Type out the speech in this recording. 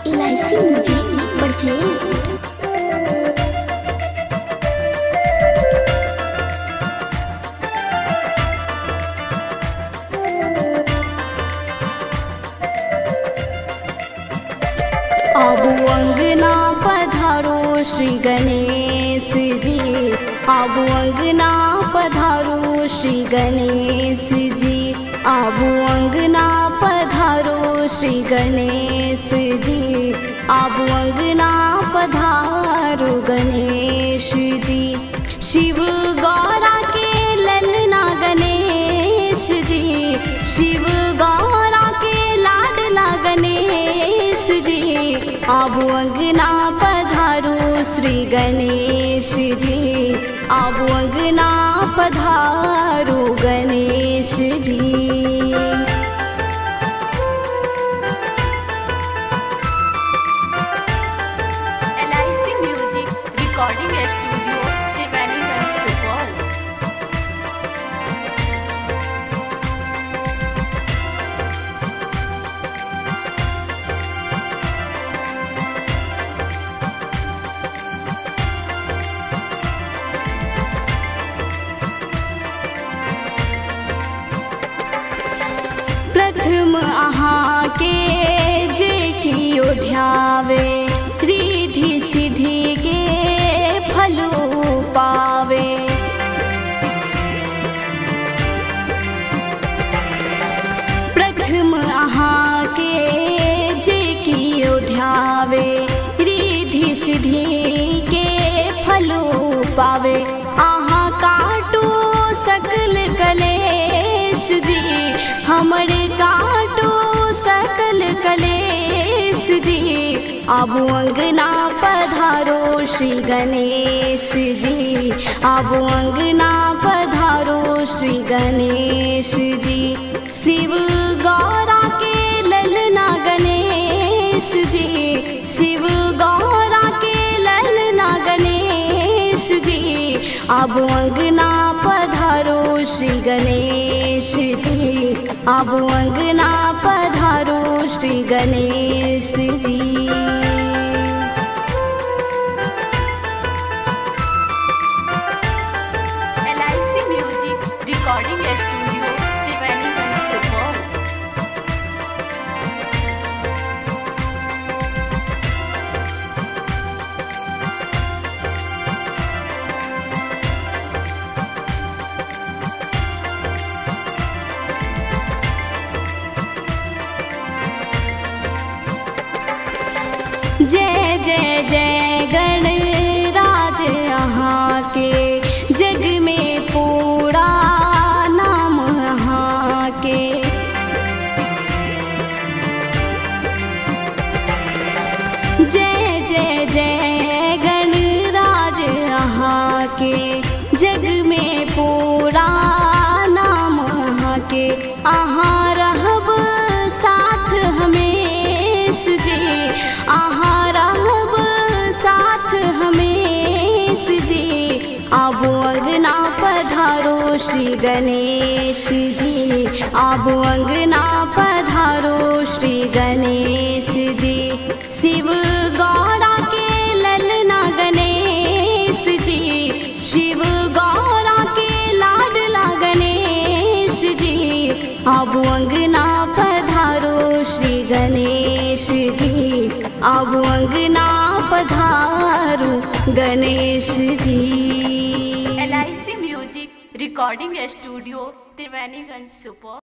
इलायची music purchase. आबू अंगना पधारो श्री गणेश जी, आबू अंगना पधारो श्री गणेश जी, आबू अंगना पधारो श्री गणेश जी, आबू अंगना पधारो गणेश जी। शिव गौरा के ललना गणेश जी, शिव गौरा के लाडला गणेश जी, आबू अंगना पधारो श्री गणेश जी, आबू अंगना पधारो Ganesh ji. LIC music recording studio Triveniganj Supaul. प्रथम अहाँ के जे कियो ध्यावे, रिद्धि सिद्धि के फलो पावे। प्रथम अहाँ के जे कियो ध्यावे, रिद्धि सिद्धि के फलो पावे। अहाँ काटो सकल कलेश जी, हमर काटो सकल कलेश जी, आबू अंगना पधारो श्री गणेश जी, आबू अंगना पधारो श्री गणेश जी। शिव गौरा के ललना गणेश जी, शिव गौरा के ललना गणेश जी, आबू अंगना पधारो श्री गणेश जी, आबू अंगना पधारो Shri Ganesh ji. LIC music recording studio Triveniganj Supaul. जय जय जय गणराज अहाँ के, जग में पूरा नाम अहाँ के। जय जय जय गणराज अहाँ के, जग में पूरा नाम अहाँ के। अहाँ रहब साथ हमेश जी, अहाँ रहब साथ हमेश जी, आबू अंगना पधारो श्री गणेश जी, आबू अंगना पधारो श्री गणेश जी। शिव गौरा के ललना गणेश जी, शिव गौरा के लाडला गणेश जी, आबू अंगना पधारो श्री गणेश जी, आबू अंगना पधारो Ganesh ji. LIC music recording studio Triveniganj Supaul.